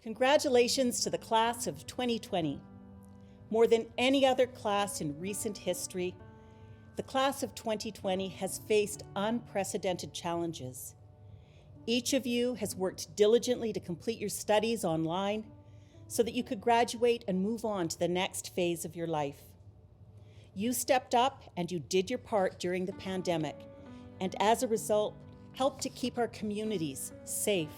Congratulations to the class of 2020. More than any other class in recent history, the class of 2020 has faced unprecedented challenges. Each of you has worked diligently to complete your studies online so that you could graduate and move on to the next phase of your life. You stepped up and you did your part during the pandemic, and as a result, helped to keep our communities safe.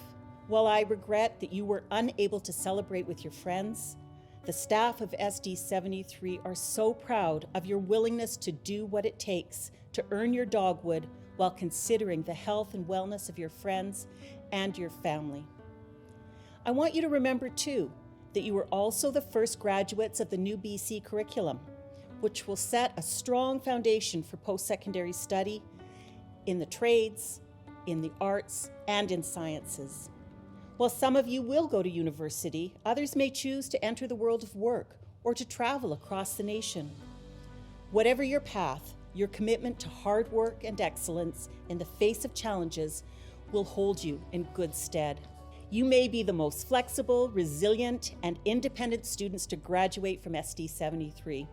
While I regret that you were unable to celebrate with your friends, the staff of SD 73 are so proud of your willingness to do what it takes to earn your dogwood while considering the health and wellness of your friends and your family. I want you to remember, too, that you were also the first graduates of the new BC curriculum, which will set a strong foundation for post-secondary study in the trades, in the arts, and in sciences. While some of you will go to university, others may choose to enter the world of work or to travel across the nation. Whatever your path, your commitment to hard work and excellence in the face of challenges will hold you in good stead. You may be the most flexible, resilient, and independent students to graduate from SD 73.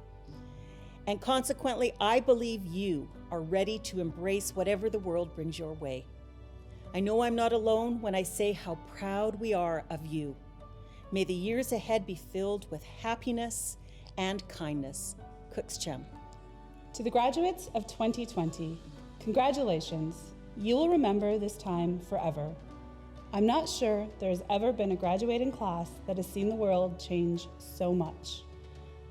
And consequently, I believe you are ready to embrace whatever the world brings your way. I know I'm not alone when I say how proud we are of you. May the years ahead be filled with happiness and kindness. Cookschem. To the graduates of 2020, congratulations. You will remember this time forever. I'm not sure there has ever been a graduating class that has seen the world change so much.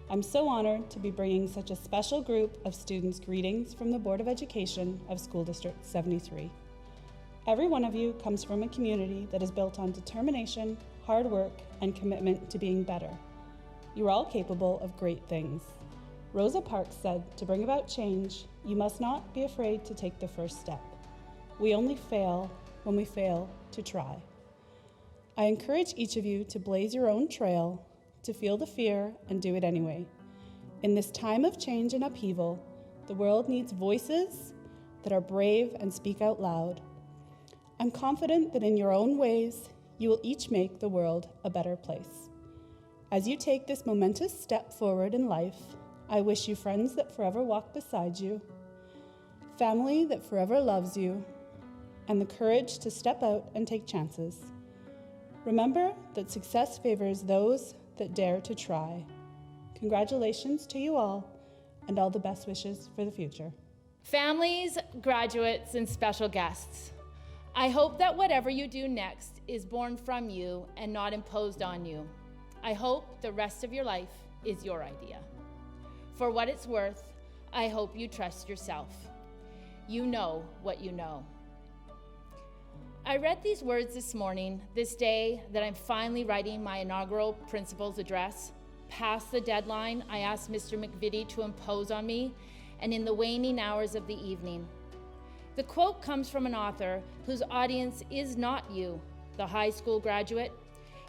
I'm so honored to be bringing such a special group of students greetings from the Board of Education of School District 73. Every one of you comes from a community that is built on determination, hard work, and commitment to being better. You are all capable of great things. Rosa Parks said, to bring about change, you must not be afraid to take the first step. We only fail when we fail to try. I encourage each of you to blaze your own trail, to feel the fear and do it anyway. In this time of change and upheaval, the world needs voices that are brave and speak out loud. I'm confident that in your own ways, you will each make the world a better place. As you take this momentous step forward in life, I wish you friends that forever walk beside you, family that forever loves you, and the courage to step out and take chances. Remember that success favors those that dare to try. Congratulations to you all, and all the best wishes for the future. Families, graduates, and special guests, I hope that whatever you do next is born from you and not imposed on you. I hope the rest of your life is your idea. For what it's worth, I hope you trust yourself. You know what you know. I read these words this morning, this day that I'm finally writing my inaugural principal's address. Past the deadline I asked Mr. McVitie to impose on me, and in the waning hours of the evening. The quote comes from an author whose audience is not you, the high school graduate,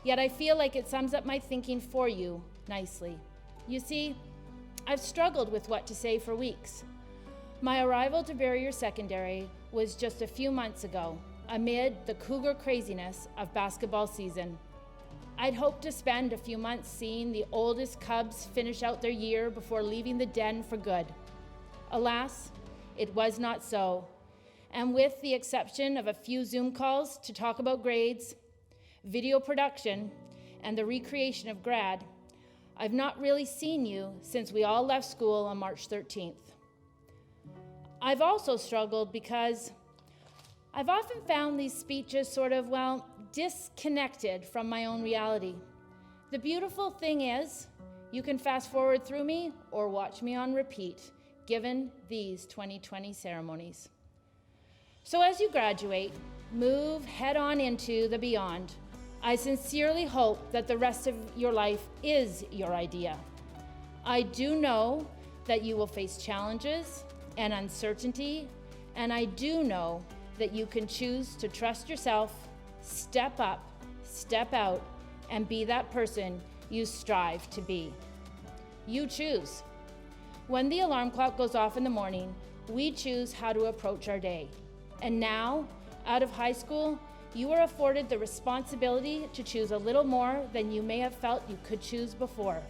yet I feel like it sums up my thinking for you nicely. You see, I've struggled with what to say for weeks. My arrival to Barriere Secondary was just a few months ago, amid the cougar craziness of basketball season. I'd hoped to spend a few months seeing the oldest Cubs finish out their year before leaving the den for good. Alas, it was not so. And with the exception of a few Zoom calls to talk about grades, video production, and the recreation of Grad, I've not really seen you since we all left school on March 13th. I've also struggled because I've often found these speeches sort of, disconnected from my own reality. The beautiful thing is, you can fast forward through me or watch me on repeat, given these 2020 ceremonies. So as you graduate, move head on into the beyond. I sincerely hope that the rest of your life is your idea. I do know that you will face challenges and uncertainty, and I do know that you can choose to trust yourself, step up, step out, and be that person you strive to be. You choose. When the alarm clock goes off in the morning, we choose how to approach our day. And now, out of high school, You are afforded the responsibility to choose a little more than you may have felt you could choose before.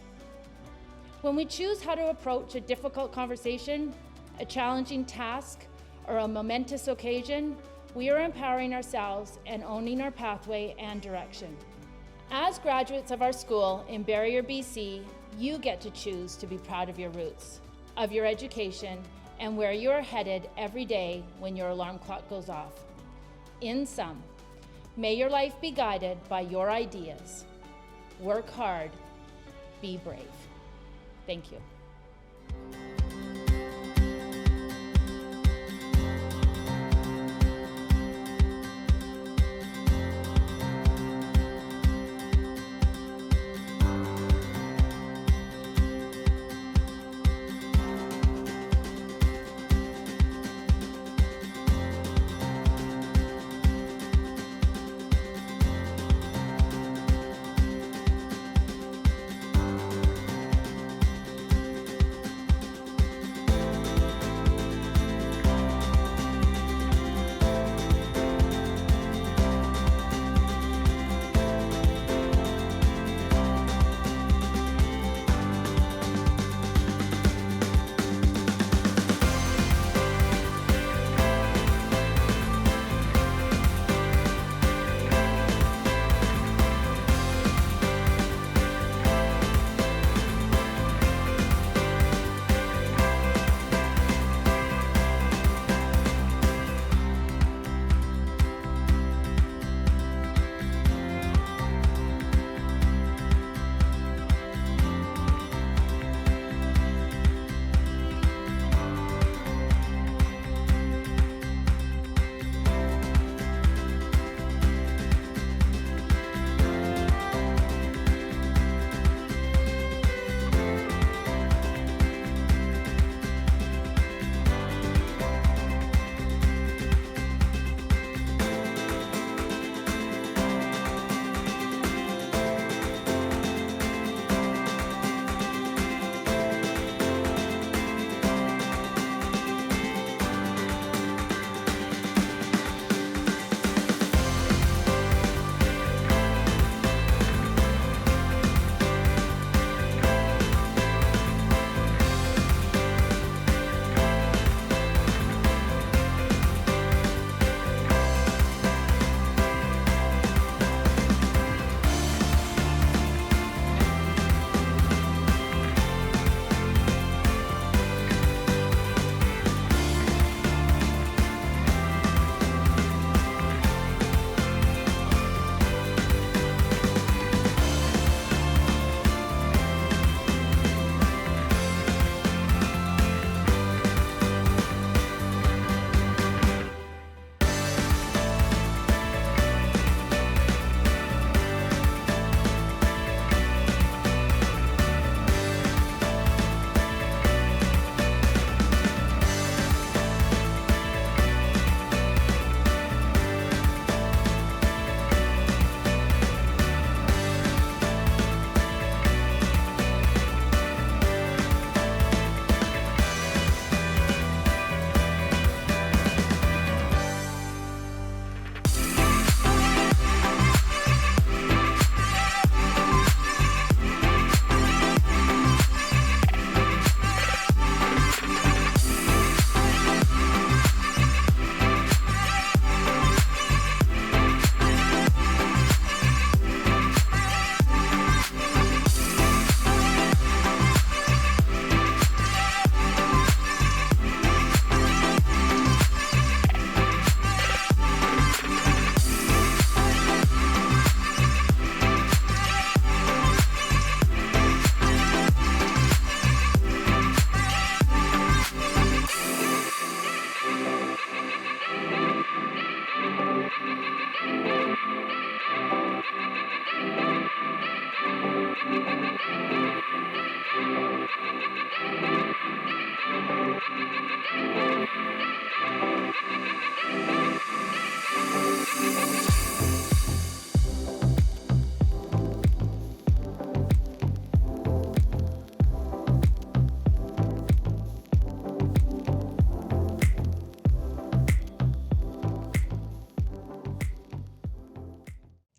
When we choose how to approach a difficult conversation, a challenging task, or a momentous occasion, we are empowering ourselves and owning our pathway and direction. As graduates of our school in Barriere, BC, you get to choose to be proud of your roots, of your education, and where you are headed every day when your alarm clock goes off. In sum, may your life be guided by your ideas. Work hard, be brave. Thank you.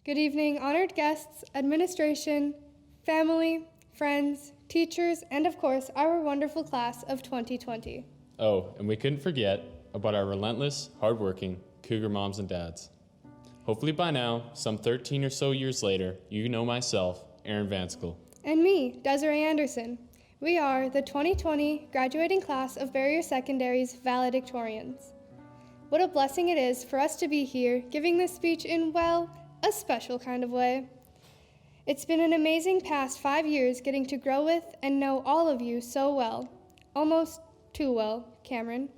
Good evening, honored guests, administration, family, friends, teachers, and of course, our wonderful class of 2020. Oh, and we couldn't forget about our relentless, hardworking Cougar moms and dads. Hopefully by now, some 13 or so years later, you know myself, Aaron Vanskill. And me, Desiree Anderson. We are the 2020 graduating class of Barriere Secondary's valedictorians. What a blessing it is for us to be here giving this speech in, well, a special kind of way. It's been an amazing past 5 years getting to grow with and know all of you so well. Almost too well, Cameron.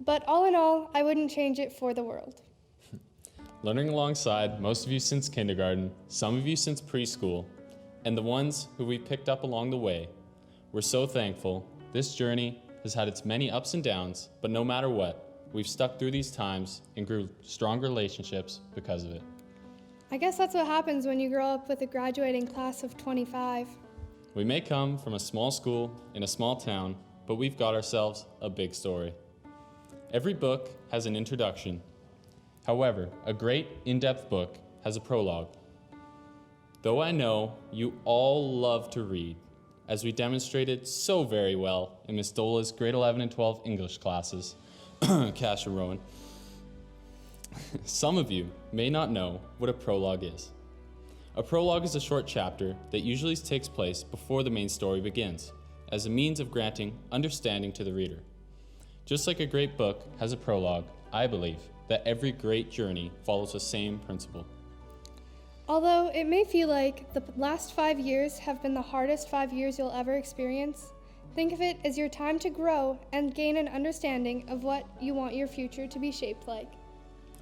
But all in all, I wouldn't change it for the world. Learning alongside most of you since kindergarten, some of you since preschool, and the ones who we picked up along the way, we're so thankful. This journey has had its many ups and downs, but no matter what, we've stuck through these times and grew stronger relationships because of it. I guess that's what happens when you grow up with a graduating class of 25. We may come from a small school in a small town, but we've got ourselves a big story. Every book has an introduction. However, a great in-depth book has a prologue. Though I know you all love to read, as we demonstrated so very well in Miss Dola's grade 11 and 12 English classes, Cash and Rowan. Some of you may not know what a prologue is. A prologue is a short chapter that usually takes place before the main story begins, as a means of granting understanding to the reader. Just like a great book has a prologue, I believe that every great journey follows the same principle. Although it may feel like the last 5 years have been the hardest 5 years you'll ever experience, think of it as your time to grow and gain an understanding of what you want your future to be shaped like.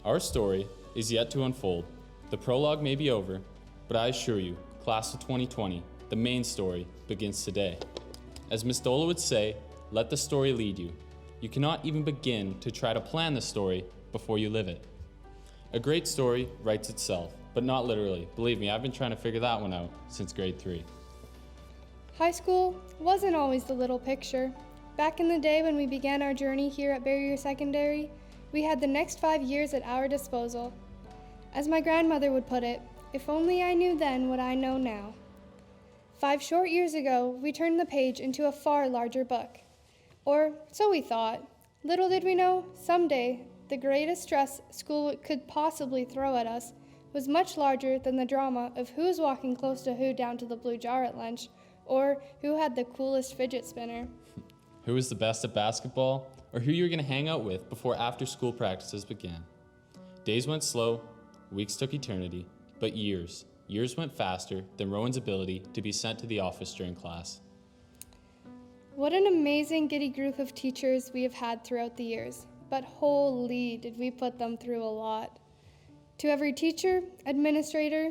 Our story is yet to unfold. The prologue may be over, but I assure you, class of 2020, the main story begins today. As Miss Dola would say, let the story lead you. You cannot even begin to try to plan the story before you live it. A great story writes itself, but not literally. Believe me, I've been trying to figure that one out since grade 3. High school wasn't always the little picture. Back in the day when we began our journey here at Barriere Secondary, we had the next 5 years at our disposal. As my grandmother would put it, if only I knew then what I know now. 5 short years ago, we turned the page into a far larger book. Or so we thought. Little did we know, someday, the greatest stress school could possibly throw at us was much larger than the drama of who's walking close to who down to the blue jar at lunch, or who had the coolest fidget spinner. Who was the best at basketball, or who you were going to hang out with before after-school practices began. Days went slow, weeks took eternity, but years went faster than Rowan's ability to be sent to the office during class. What an amazing giddy group of teachers we have had throughout the years, but holy did we put them through a lot. To every teacher, administrator,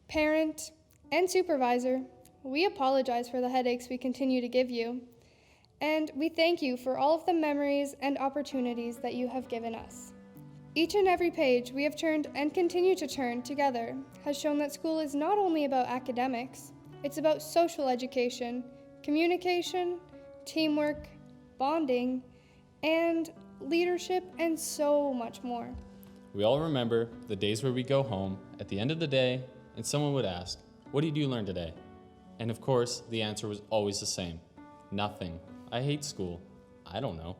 parent, and supervisor, we apologize for the headaches we continue to give you, and we thank you for all of the memories and opportunities that you have given us. Each and every page we have turned and continue to turn together has shown that school is not only about academics, it's about social education, communication, teamwork, bonding, and leadership, and so much more. We all remember the days where we go home at the end of the day and someone would ask, "What did you learn today?" And of course, the answer was always the same. Nothing. I hate school. I don't know.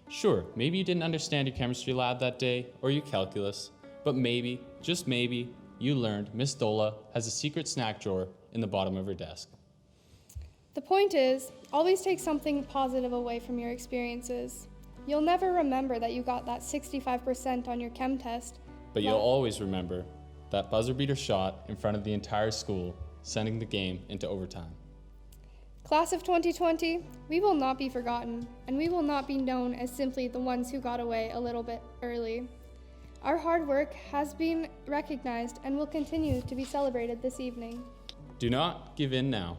Sure, maybe you didn't understand your chemistry lab that day or your calculus, but maybe, just maybe, you learned Miss Dola has a secret snack drawer in the bottom of her desk. The point is, always take something positive away from your experiences. You'll never remember that you got that 65% on your chem test. But you'll always remember that buzzer beater shot in front of the entire school, sending the game into overtime. Class of 2020, we will not be forgotten, and we will not be known as simply the ones who got away a little bit early. Our hard work has been recognized and will continue to be celebrated this evening. Do not give in now.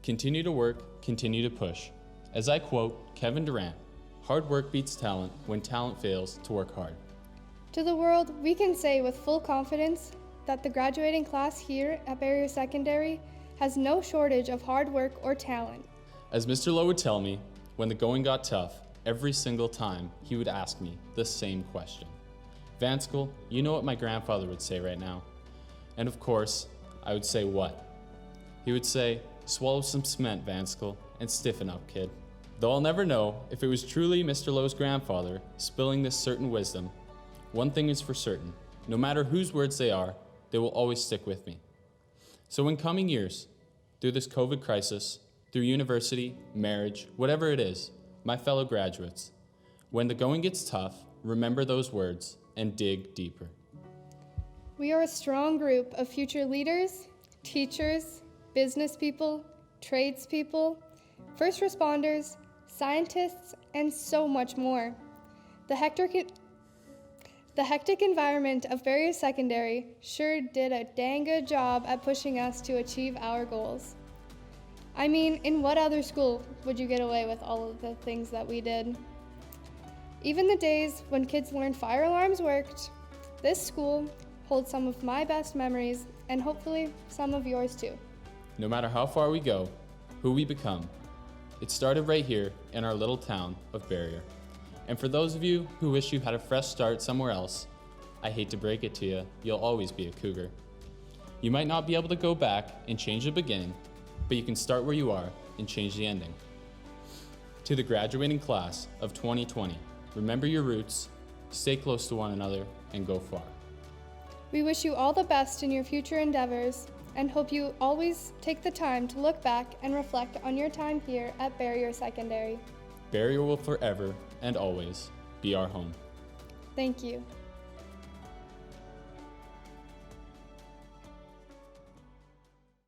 Continue to work, continue to push. As I quote Kevin Durant, hard work beats talent when talent fails to work hard. To the world, we can say with full confidence that the graduating class here at Barriere Secondary has no shortage of hard work or talent. As Mr. Lowe would tell me, when the going got tough, every single time he would ask me the same question. Vanskill, you know what my grandfather would say right now. And of course, I would say what? He would say, swallow some cement, Vanskill, and stiffen up, kid. Though I'll never know if it was truly Mr. Lowe's grandfather spilling this certain wisdom, one thing is for certain, no matter whose words they are, they will always stick with me. So in coming years, through this COVID crisis, through university, marriage, whatever it is, my fellow graduates, when the going gets tough, remember those words and dig deeper. We are a strong group of future leaders, teachers, business people, tradespeople, first responders, scientists, and so much more. The hectic environment of Barriere Secondary sure did a dang good job at pushing us to achieve our goals. I mean, in what other school would you get away with all of the things that we did? Even the days when kids learned fire alarms worked, this school holds some of my best memories and hopefully some of yours too. No matter how far we go, who we become, it started right here in our little town of Barriere. And for those of you who wish you had a fresh start somewhere else, I hate to break it to you, you'll always be a cougar. You might not be able to go back and change the beginning, but you can start where you are and change the ending. To the graduating class of 2020, remember your roots, stay close to one another, and go far. We wish you all the best in your future endeavors and hope you always take the time to look back and reflect on your time here at Barriere Secondary. Barriere will forever and always be our home. Thank you.